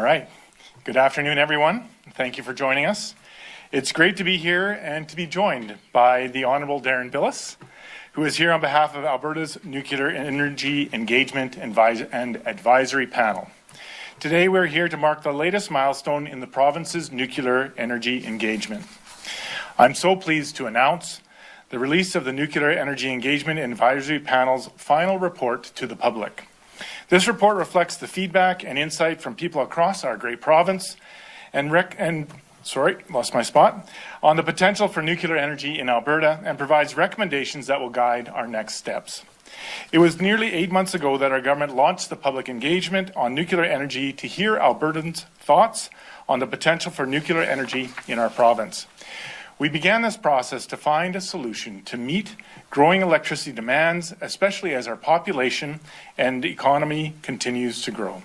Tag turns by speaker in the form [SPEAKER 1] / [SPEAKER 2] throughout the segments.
[SPEAKER 1] right. Good afternoon, everyone. Thank you for joining us. It's great to be here and to be joined by the Honourable Deron Bilous, who is here on behalf of Alberta's Nuclear Energy Engagement and Advisory Panel. Today, we're here to mark the latest milestone in the province's nuclear energy engagement. I'm so pleased to announce the release of the Nuclear Energy Engagement and Advisory Panel's final report to the public. This report reflects the feedback and insight from people across our great province on the potential for nuclear energy in Alberta and provides recommendations that will guide our next steps. It was nearly 8 months ago that our government launched the public engagement on nuclear energy to hear Albertans' thoughts on the potential for nuclear energy in our province. We began this process to find a solution to meet growing electricity demands, especially as our population and economy continues to grow.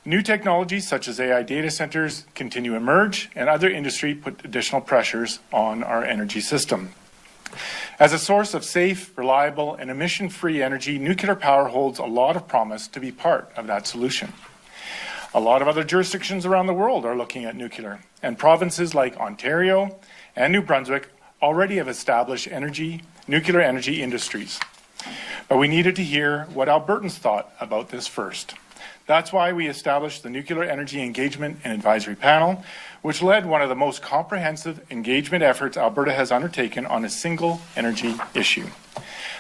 [SPEAKER 1] New technologies such as AI data centers continue to emerge, and other industry put additional pressures on our energy system. As a source of safe, reliable, and emission-free energy, nuclear power holds a lot of promise to be part of that solution. A lot of other jurisdictions around the world are looking at nuclear, and provinces like Ontario and New Brunswick already have established nuclear energy industries. But we needed to hear what Albertans thought about this first. That's why we established the Nuclear Energy Engagement and Advisory Panel, which led one of the most comprehensive engagement efforts Alberta has undertaken on a single energy issue.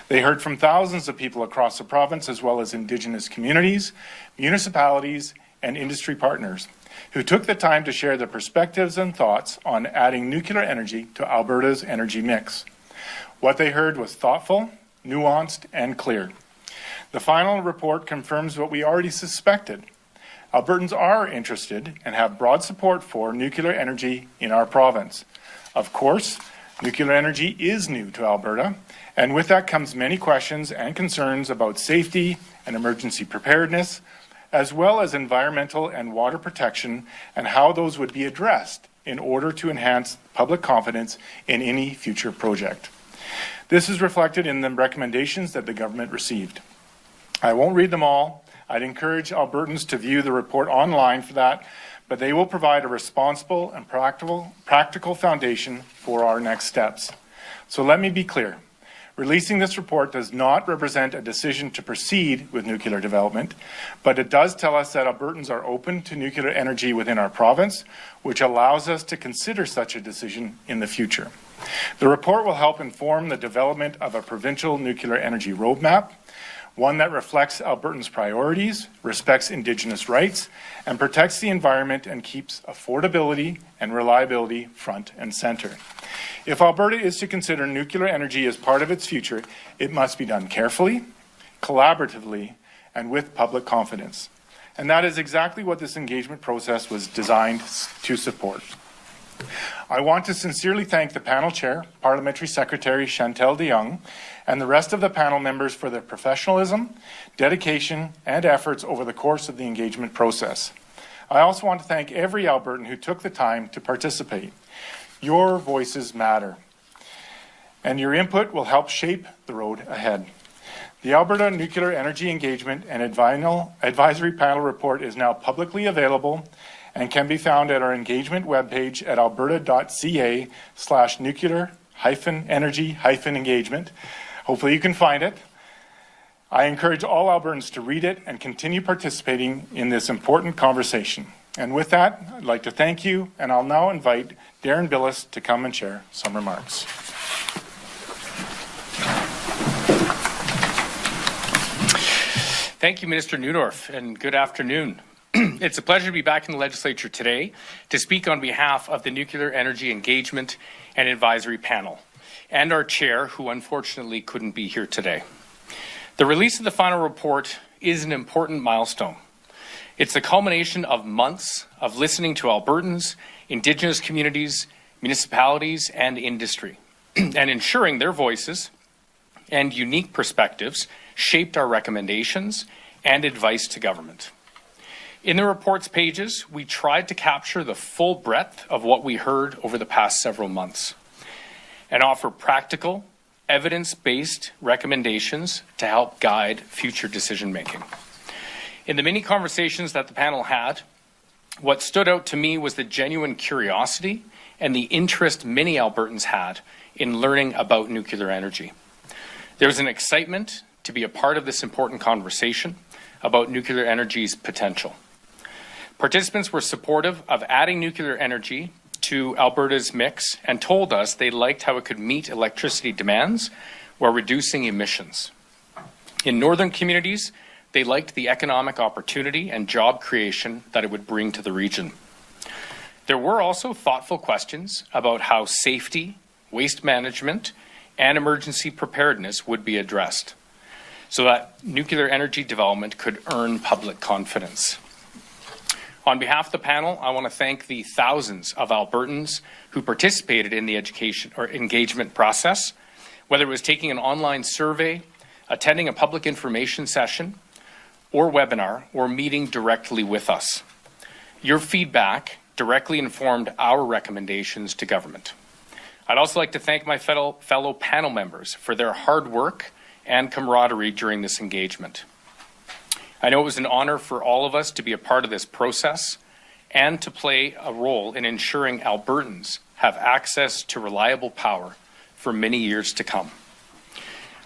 [SPEAKER 1] They heard from thousands of people across the province, as well as Indigenous communities, municipalities, and industry partners, who took the time to share their perspectives and thoughts on adding nuclear energy to Alberta's energy mix. What they heard was thoughtful, nuanced, and clear. The final report confirms what we already suspected. Albertans are interested and have broad support for nuclear energy in our province. Of course, nuclear energy is new to Alberta, and with that comes many questions and concerns about safety and emergency preparedness, as well as environmental and water protection, and how those would be addressed in order to enhance public confidence in any future project. This is reflected in the recommendations that the government received. I won't read them all. I'd encourage Albertans to view the report online for that, but they will provide a responsible and practical foundation for our next steps. So let me be clear. Releasing this report does not represent a decision to proceed with nuclear development, but it does tell us that Albertans are open to nuclear energy within our province, which allows us to consider such a decision in the future. The report will help inform the development of a provincial nuclear energy roadmap, one that reflects Albertans' priorities, respects Indigenous rights, and protects the environment and keeps affordability and reliability front and centre. If Alberta is to consider nuclear energy as part of its future, it must be done carefully, collaboratively, and with public confidence. And that is exactly what this engagement process was designed to support. I want to sincerely thank the panel chair, Parliamentary Secretary Chantal Deron, and the rest of the panel members for their professionalism, dedication, and efforts over the course of the engagement process. I also want to thank every Albertan who took the time to participate. Your voices matter, and your input will help shape the road ahead. The Alberta Nuclear Energy Engagement and Advisory Panel report is now publicly available and can be found at our engagement webpage at alberta.ca/nuclear-energy-engagement. Hopefully you can find it. I encourage all Albertans to read it and continue participating in this important conversation. And with that, I'd like to thank you, and I'll now invite Deron Bilous to come and share some remarks.
[SPEAKER 2] Thank you, Minister Neudorf, and good afternoon. It's a pleasure to be back in the legislature today to speak on behalf of the Nuclear Energy Engagement and Advisory Panel, and our chair, who unfortunately couldn't be here today. The release of the final report is an important milestone. It's the culmination of months of listening to Albertans, Indigenous communities, municipalities, and industry, and ensuring their voices and unique perspectives shaped our recommendations and advice to government. In the report's pages, we tried to capture the full breadth of what we heard over the past several months and offer practical, evidence-based recommendations to help guide future decision-making. In the many conversations that the panel had, What stood out to me was the genuine curiosity and the interest many Albertans had in learning about nuclear energy. There was an excitement to be a part of this important conversation about nuclear energy's potential. Participants were supportive of adding nuclear energy to Alberta's mix and told us they liked how it could meet electricity demands while reducing emissions. In northern communities, they liked the economic opportunity and job creation that it would bring to the region. There were also thoughtful questions about how safety, waste management, and emergency preparedness would be addressed so that nuclear energy development could earn public confidence. On behalf of the panel, I want to thank the thousands of Albertans who participated in the education or engagement process, whether it was taking an online survey, attending a public information session, or webinar, or meeting directly with us. Your feedback directly informed our recommendations to government. I'd also like to thank my fellow panel members for their hard work and camaraderie during this engagement. I know it was an honor for all of us to be a part of this process and to play a role in ensuring Albertans have access to reliable power for many years to come.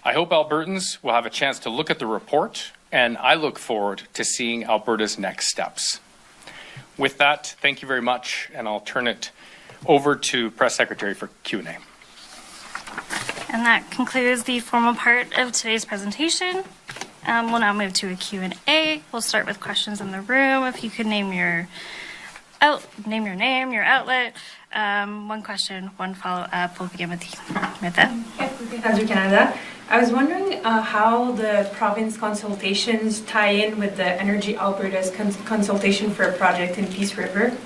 [SPEAKER 2] I hope Albertans will have a chance to look at the report, and I look forward to seeing Alberta's next steps. With that, thank you very much, and I'll turn it over to Press Secretary for Q&A.
[SPEAKER 3] And that concludes the formal part of today's presentation. We'll now move to a Q&A. We'll start with questions in the room. If you could name your name, your outlet. One question, one follow-up. We'll begin with you, Martha.
[SPEAKER 4] Canada. I was wondering how the province consultations tie in with the Energy Alberta's consultation for a project in Peace River.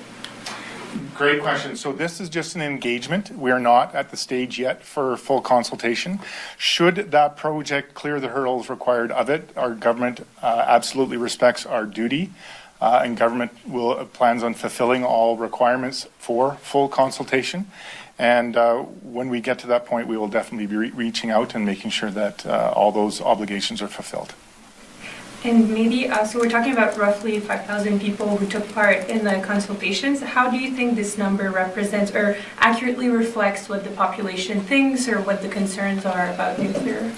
[SPEAKER 1] Great question. So this is just an engagement. We are not at the stage yet for full consultation. Should that project clear the hurdles required of it, our government absolutely respects our duty, and government plans on fulfilling all requirements for full consultation. And when we get to that point, we will definitely be reaching out and making sure that all those obligations are fulfilled.
[SPEAKER 4] And maybe, so we're talking about roughly 5,000 people who took part in the consultations. How do you think this number represents or accurately reflects what the population thinks or what the concerns are about nuclear?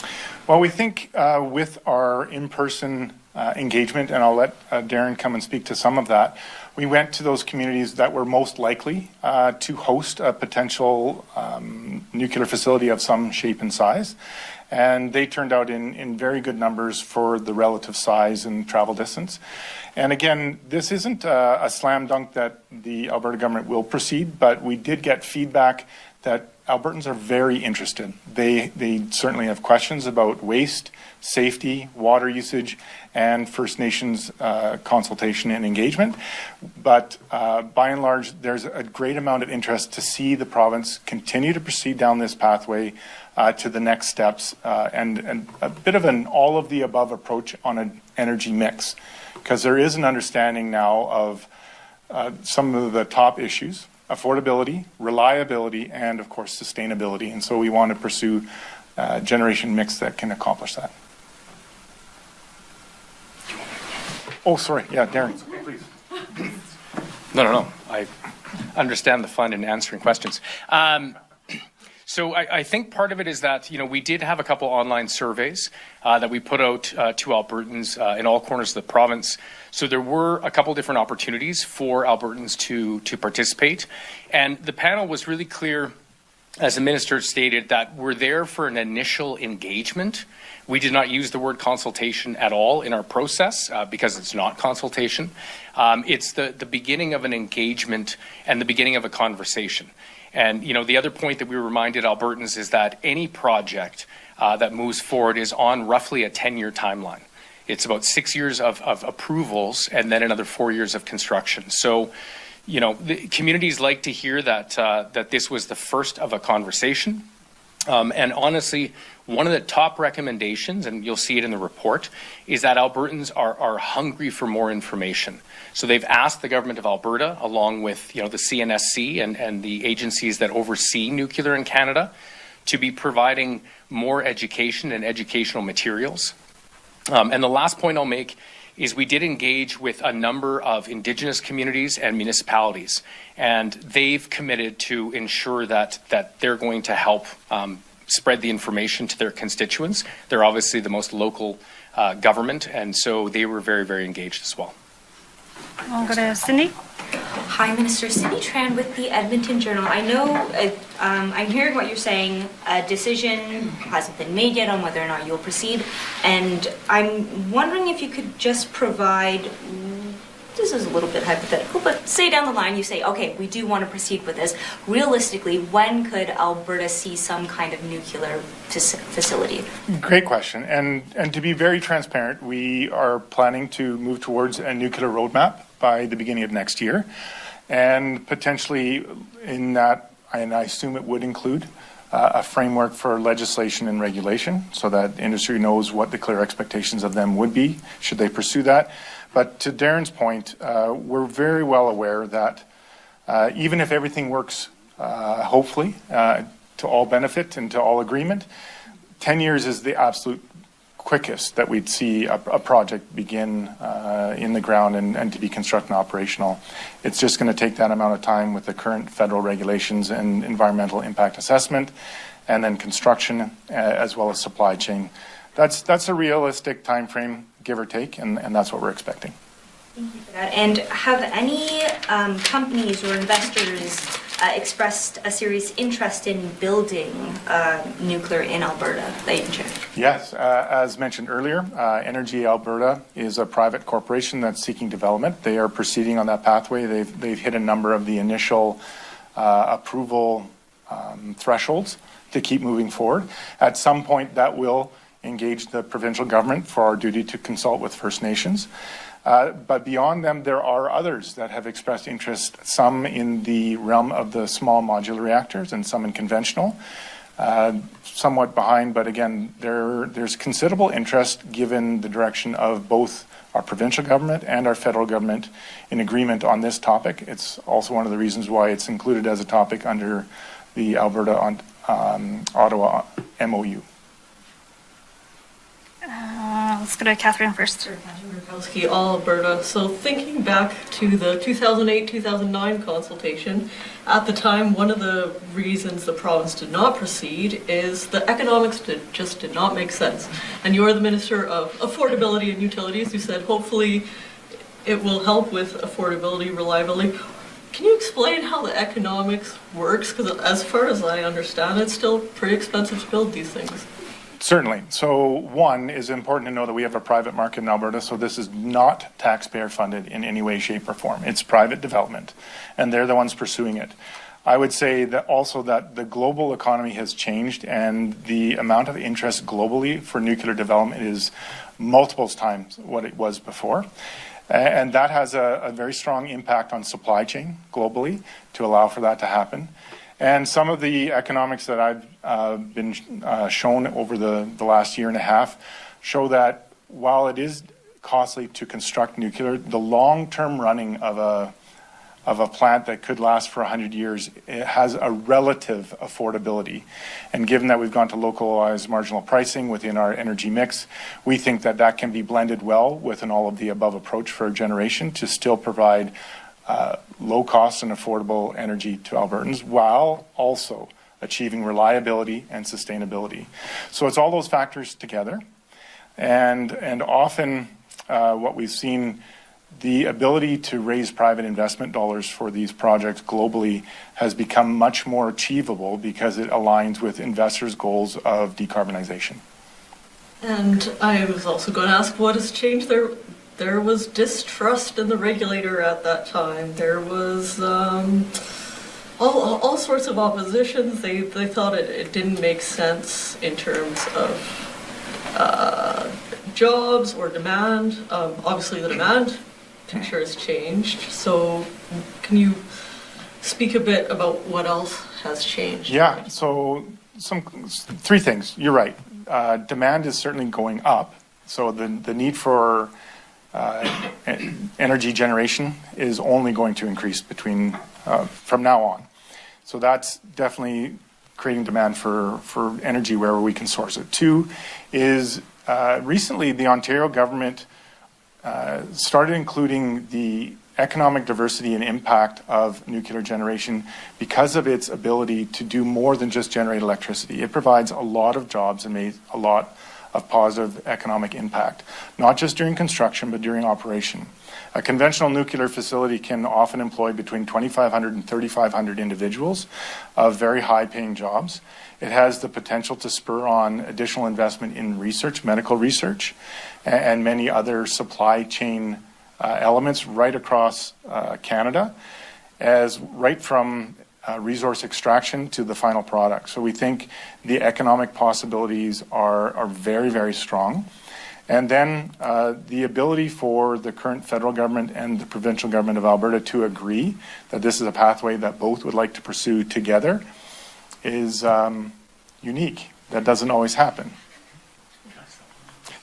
[SPEAKER 1] Well, we think with our in-person engagement, and I'll let Deron come and speak to some of that, we went to those communities that were most likely to host a potential nuclear facility of some shape and size. And they turned out in very good numbers for the relative size and travel distance. And again, this isn't a slam dunk that the Alberta government will proceed, but we did get feedback that Albertans are very interested. They certainly have questions about waste, safety, water usage, and First Nations consultation and engagement. But by and large, there's a great amount of interest to see the province continue to proceed down this pathway to the next steps and a bit of an all-of-the-above approach on an energy mix, because there is an understanding now of some of the top issues: affordability, reliability, and of course sustainability. And so we want to pursue a generation mix that can accomplish that. Oh, sorry. Yeah, Deron, please.
[SPEAKER 2] No. I understand the fun in answering questions. So I think part of it is that, we did have a couple online surveys that we put out to Albertans in all corners of the province. So there were a couple different opportunities for Albertans to participate. And the panel was really clear, as the minister stated, that we're there for an initial engagement. We did not use the word consultation at all in our process because it's not consultation. It's the beginning of an engagement and the beginning of a conversation. And, the other point that we reminded Albertans is that any project that moves forward is on roughly a 10-year timeline. It's about 6 years of approvals and then another 4 years of construction. So, the communities like to hear that this was the first of a conversation. And honestly, one of the top recommendations, and you'll see it in the report, is that Albertans are hungry for more information. So they've asked the government of Alberta, along with the CNSC and the agencies that oversee nuclear in Canada, to be providing more education and educational materials. And the last point I'll make is we did engage with a number of Indigenous communities and municipalities, and they've committed to ensure that they're going to help spread the information to their constituents. They're obviously the most local government, and so they were very, very engaged as well.
[SPEAKER 3] I'll go to Cindy.
[SPEAKER 5] Hi, Minister. Cindy Tran with the Edmonton Journal. I know I'm hearing what you're saying. A decision hasn't been made yet on whether or not you'll proceed. And I'm wondering if you could just provide, this is a little bit hypothetical, but say down the line you say, okay, we do want to proceed with this. Realistically, when could Alberta see some kind of nuclear facility?
[SPEAKER 1] Great question. And to be very transparent, we are planning to move towards a nuclear roadmap by the beginning of next year. And potentially in that, and I assume it would include a framework for legislation and regulation so that industry knows what the clear expectations of them would be should they pursue that. But to Deron's point, we're very well aware that even if everything works, hopefully, to all benefit and to all agreement, 10 years is the absolute quickest that we'd see a project begin in the ground and to be constructed and operational. It's just going to take that amount of time with the current federal regulations and environmental impact assessment, and then construction as well as supply chain. That's a realistic time frame, give or take, and that's what we're expecting.
[SPEAKER 5] Thank you for that. And have any companies or investors expressed a serious interest in building nuclear in Alberta that you can share?
[SPEAKER 1] Yes, as mentioned earlier, Energy Alberta is a private corporation that's seeking development. They are proceeding on that pathway. They've hit a number of the initial approval thresholds to keep moving forward. At some point, that will engage the provincial government for our duty to consult with First Nations. But beyond them, there are others that have expressed interest, some in the realm of the small modular reactors and some in conventional. Somewhat behind, but again, there's considerable interest given the direction of both our provincial government and our federal government in agreement on this topic. It's also one of the reasons why it's included as a topic under the Alberta Ottawa MOU.
[SPEAKER 3] Let's go to Catherine first.
[SPEAKER 6] All Alberta. So thinking back to the 2008-2009 consultation, at the time, one of the reasons the province did not proceed is the economics just did not make sense. And you're the Minister of Affordability and Utilities who said hopefully it will help with affordability, reliability. Can you explain how the economics works? Because as far as I understand, it's still pretty expensive to build these things.
[SPEAKER 1] Certainly. So one is important to know that we have a private market in Alberta, so this is not taxpayer funded in any way, shape or form. It's private development, and they're the ones pursuing it. I would say that also that the global economy has changed, and the amount of interest globally for nuclear development is multiples times what it was before. And that has a very strong impact on supply chain globally to allow for that to happen. And some of the economics that I've been shown over the last year and a half show that while it is costly to construct nuclear, the long-term running of a plant that could last for 100 years, it has a relative affordability. And given that we've gone to localized marginal pricing within our energy mix, we think that that can be blended well with an all-of-the-above approach for a generation to still provide low cost and affordable energy to Albertans while also achieving reliability and sustainability. So it's all those factors together. And often what we've seen, the ability to raise private investment dollars for these projects globally has become much more achievable because it aligns with investors' goals of decarbonization.
[SPEAKER 6] And I was also going to ask what has changed there. There was distrust in the regulator at that time. There was all sorts of oppositions. They thought it didn't make sense in terms of jobs or demand. Obviously the demand picture has changed. So can you speak a bit about what else has changed?
[SPEAKER 1] Yeah, so three things. You're right. Demand is certainly going up. So the need for energy generation is only going to increase from now on. So that's definitely creating demand for energy wherever we can source it. Two is recently the Ontario government started including the economic diversity and impact of nuclear generation because of its ability to do more than just generate electricity. It provides a lot of jobs and made a lot of positive economic impact, not just during construction, but during operation. A conventional nuclear facility can often employ between 2,500 and 3,500 individuals of very high-paying jobs. It has the potential to spur on additional investment in research, medical research, and many other supply chain elements right across Canada, as right from resource extraction to the final product. So we think the economic possibilities are very, very strong. And then the ability for the current federal government and the provincial government of Alberta to agree that this is a pathway that both would like to pursue together is unique. That doesn't always happen.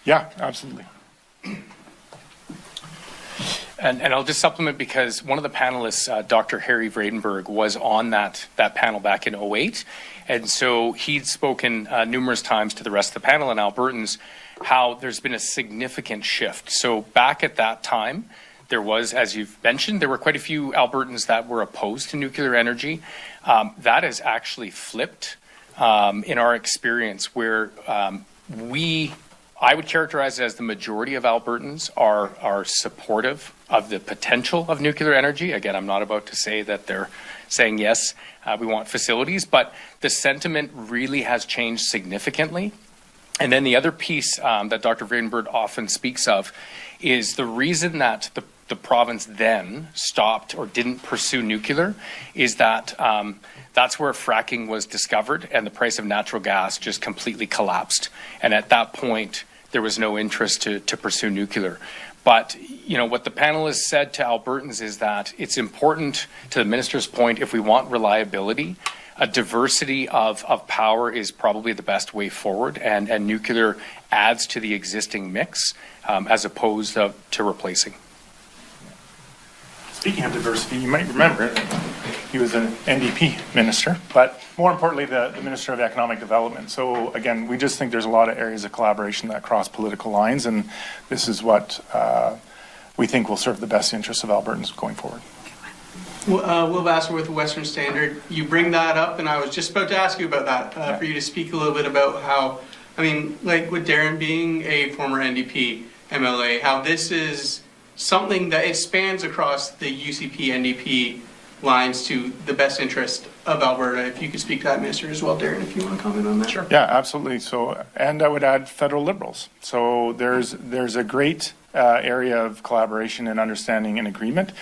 [SPEAKER 1] Yeah, absolutely.
[SPEAKER 2] And I'll just supplement because one of the panelists, Dr. Harry Vredenberg, was on that panel back in 2008. And so he'd spoken numerous times to the rest of the panel and Albertans how there's been a significant shift. So back at that time, there was, as you've mentioned, there were quite a few Albertans that were opposed to nuclear energy. That has actually flipped in our experience where I would characterize it as the majority of Albertans are supportive of the potential of nuclear energy. Again, I'm not about to say that they're saying, yes, we want facilities, but the sentiment really has changed significantly. And then the other piece that Dr. Vredenberg often speaks of is the reason that the province then stopped or didn't pursue nuclear is that that's where fracking was discovered and the price of natural gas just completely collapsed. And at that point, there was no interest to pursue nuclear. But, you know, what the panelists said to Albertans is that it's important, to the minister's point, if we want reliability, a diversity of power is probably the best way forward, and nuclear adds to the existing mix as opposed to replacing.
[SPEAKER 1] Speaking of diversity, you might remember he was an NDP minister, but more importantly, the Minister of Economic Development. So again, we just think there's a lot of areas of collaboration that cross political lines, and this is what we think will serve the best interests of Albertans going forward.
[SPEAKER 7] Will Vassar with the Western Standard. You bring that up, and I was just about to ask you about that, for you to speak a little bit about how, I mean, like with Deron being a former NDP MLA, how this is something that it spans across the UCP NDP lines to the best interest of Alberta. If you could speak to that, Minister, as well, Deron, if you want to comment on that.
[SPEAKER 2] Sure.
[SPEAKER 1] Yeah, absolutely. So, and I would add federal Liberals. So there's a great area of collaboration and understanding and agreement.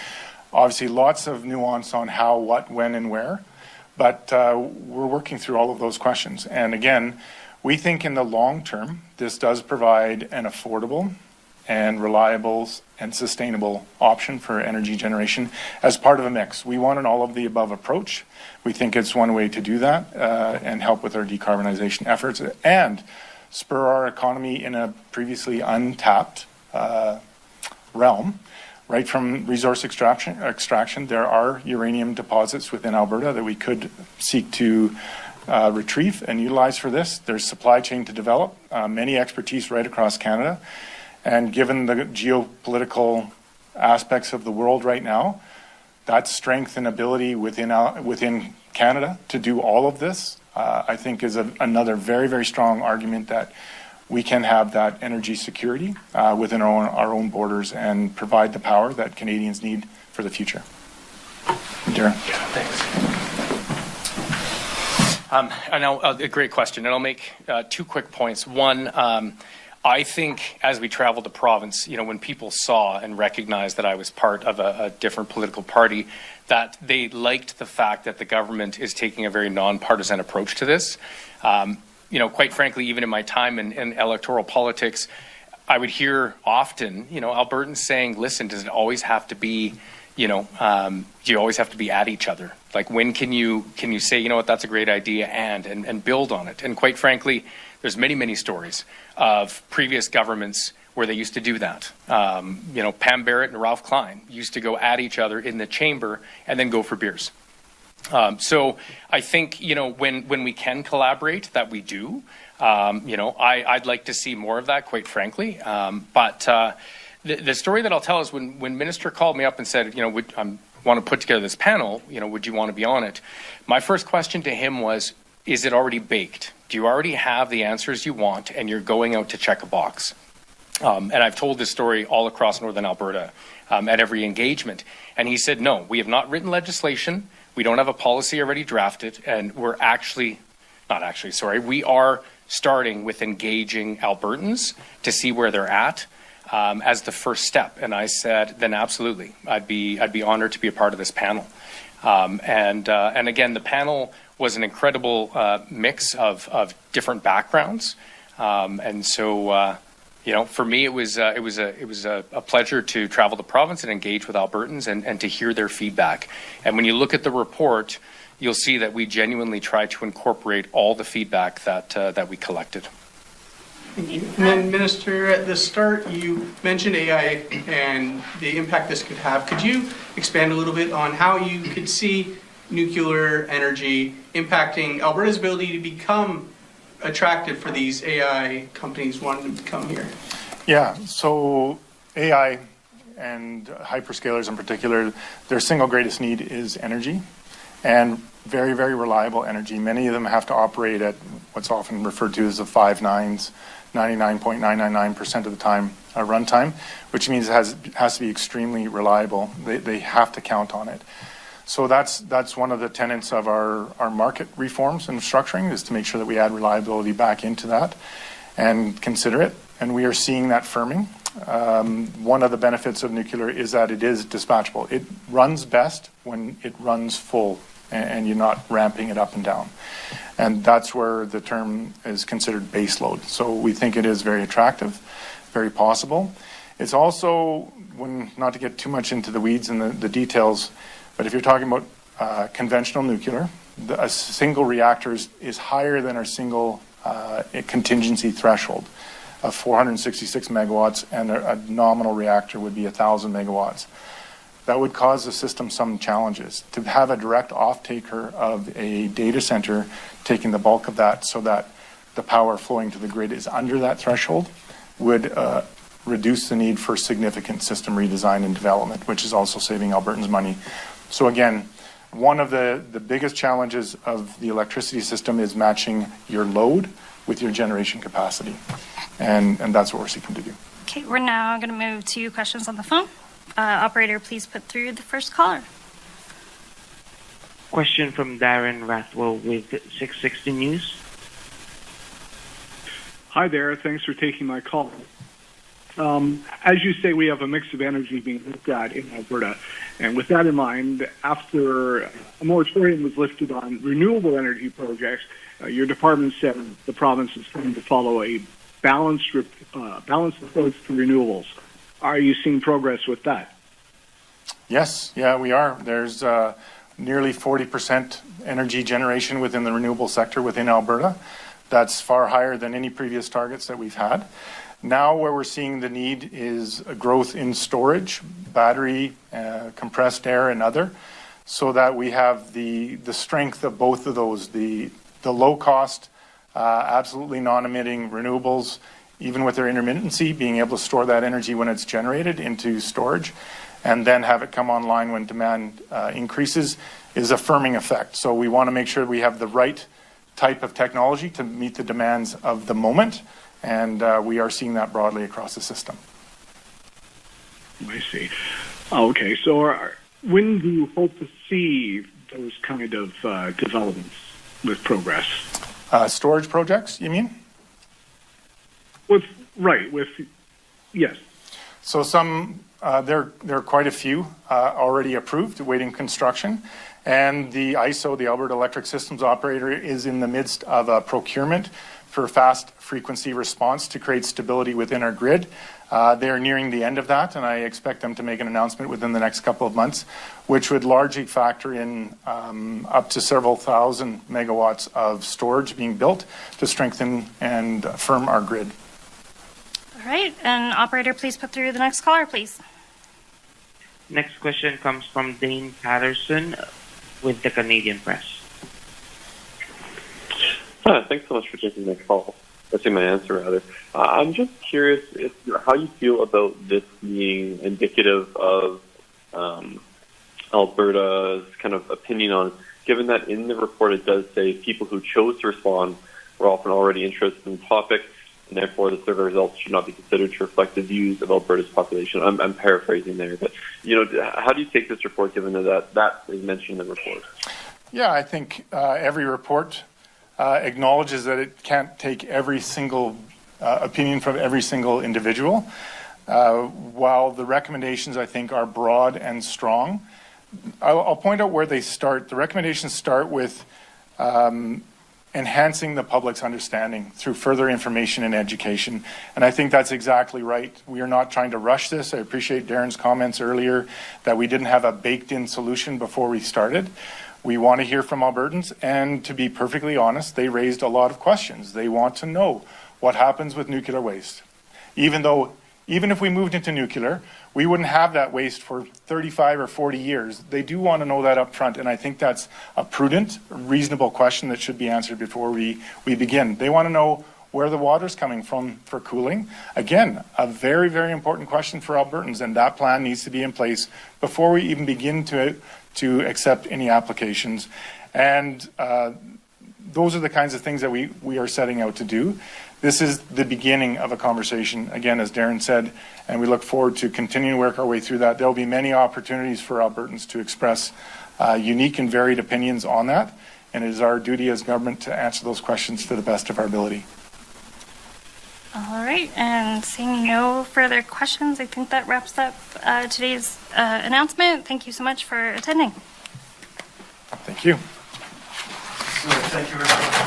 [SPEAKER 1] Obviously, lots of nuance on how, what, when, and where, but we're working through all of those questions. And again, we think in the long term, this does provide an affordable and reliable and sustainable option for energy generation as part of a mix. We want an all-of-the-above approach. We think it's one way to do that and help with our decarbonization efforts and spur our economy in a previously untapped realm. Right from resource extraction, there are uranium deposits within Alberta that we could seek to retrieve and utilize for this. There's supply chain to develop, many expertise right across Canada. And given the geopolitical aspects of the world right now, that strength and ability within Canada to do all of this, I think is another very, very strong argument that we can have that energy security within our own borders and provide the power that Canadians need for the future. Deron.
[SPEAKER 2] Thanks. A great question, and I'll make 2 quick points. One, I think as we traveled the province, you know, when people saw and recognized that I was part of a different political party, that they liked the fact that the government is taking a very nonpartisan approach to this. You know, quite frankly, even in my time in electoral politics, I would hear often, you know, Albertans saying, listen, does it always have to be, you know, do you always have to be at each other? Like, when can you say, you know what, that's a great idea and build on it? And quite frankly, there's many, many stories of previous governments where they used to do that. You know, Pam Barrett and Ralph Klein used to go at each other in the chamber and then go for beers. So I think, you know, when we can collaborate, that we do. You know, I'd like to see more of that, quite frankly. But The story that I'll tell is when Minister called me up and said, I want to put together this panel, would you want to be on it? My first question to him was, is it already baked? Do you already have the answers you want and you're going out to check a box? And I've told this story all across Northern Alberta at every engagement. And he said, no, we have not written legislation. We don't have a policy already drafted. And we are starting with engaging Albertans to see where they're at as the first step. And I said, then absolutely, I'd be honored to be a part of this panel. And again, the panel was an incredible mix of different backgrounds. And so, for me, it was a pleasure to travel the province and engage with Albertans and to hear their feedback. And when you look at the report, you'll see that we genuinely try to incorporate all the feedback that we collected.
[SPEAKER 7] Thank you. And then, Minister, at the start, you mentioned AI and the impact this could have. Could you expand a little bit on how you could see nuclear energy impacting Alberta's ability to become attractive for these AI companies wanting to come here?
[SPEAKER 1] Yeah, so AI and hyperscalers in particular, their single greatest need is energy, and very, very reliable energy. Many of them have to operate at what's often referred to as the 5 nines, 99.999% of the time runtime, which means it has to be extremely reliable. They have to count on it. So that's one of the tenets of our market reforms and structuring, is to make sure that we add reliability back into that and consider it. And we are seeing that firming. One of the benefits of nuclear is that it is dispatchable. It runs best when it runs full and you're not ramping it up and down. And that's where the term is considered base load. So we think it is very attractive, very possible. It's also, not to get too much into the weeds and the details, but if you're talking about conventional nuclear, a single reactor is higher than our single contingency threshold of 466 megawatts, and a nominal reactor would be 1,000 megawatts. That would cause the system some challenges. To have a direct off-taker of a data center taking the bulk of that so that the power flowing to the grid is under that threshold would reduce the need for significant system redesign and development, which is also saving Albertans money. So again, one of the biggest challenges of the electricity system is matching your load with your generation capacity. And that's what we're seeking to do.
[SPEAKER 3] Okay, we're now going to move to questions on the phone. Operator, please put through the first caller.
[SPEAKER 8] Question from Darren Rathwell with 660 News.
[SPEAKER 9] Hi there. Thanks for taking my call. As you say, we have a mix of energy being looked at in Alberta. And with that in mind, after a moratorium was lifted on renewable energy projects, your department said the province is going to follow a balanced approach to renewables. Are you seeing progress with that?
[SPEAKER 1] Yes, yeah, we are. There's nearly 40% energy generation within the renewable sector within Alberta. That's far higher than any previous targets that we've had. Now where we're seeing the need is a growth in storage, battery, compressed air, and other, so that we have the strength of both of those, the low cost, absolutely non-emitting renewables, even with their intermittency, being able to store that energy when it's generated into storage, and then have it come online when demand increases, is a firming effect. So we want to make sure we have the right type of technology to meet the demands of the moment, and we are seeing that broadly across the system.
[SPEAKER 9] I see. Okay, so when do you hope to see those kind of developments with progress?
[SPEAKER 1] Storage projects, you mean?
[SPEAKER 9] Yes.
[SPEAKER 1] So there are quite a few already approved, awaiting construction. And the ISO, the Alberta Electric Systems Operator, is in the midst of a procurement for fast frequency response to create stability within our grid. They're nearing the end of that, and I expect them to make an announcement within the next couple of months, which would largely factor in up to several thousand megawatts of storage being built to strengthen and firm our grid.
[SPEAKER 3] All right, and operator, please put through the next caller, please.
[SPEAKER 8] Next question comes from Dane Patterson with the Canadian Press.
[SPEAKER 10] Thanks so much for taking my call. That's my answer, rather. I'm just curious how you feel about this being indicative of Alberta's kind of opinion on, given that in the report it does say people who chose to respond were often already interested in the topic, and therefore the survey results should not be considered to reflect the views of Alberta's population. I'm paraphrasing there, but how do you take this report, given that is mentioned in the report?
[SPEAKER 1] Yeah, I think every report acknowledges that it can't take every single opinion from every single individual. While the recommendations, I think, are broad and strong, I'll point out where they start. The recommendations start with enhancing the public's understanding through further information and education. And I think that's exactly right. We are not trying to rush this. I appreciate Deron's comments earlier that we didn't have a baked-in solution before we started. We want to hear from Albertans, and to be perfectly honest, they raised a lot of questions. They want to know what happens with nuclear waste. Even if we moved into nuclear, we wouldn't have that waste for 35 or 40 years. They do want to know that up front, and I think that's a prudent, reasonable question that should be answered before we begin. They want to know where the water's coming from for cooling. Again, a very, very important question for Albertans, and that plan needs to be in place before we even begin to accept any applications. And those are the kinds of things that we are setting out to do. This is the beginning of a conversation, again, as Deron said, and we look forward to continuing to work our way through that. There will be many opportunities for Albertans to express unique and varied opinions on that, and it is our duty as government to answer those questions to the best of our ability.
[SPEAKER 3] All right, and seeing no further questions, I think that wraps up today's announcement. Thank you so much for attending.
[SPEAKER 1] Thank you.
[SPEAKER 11] So, thank you very much.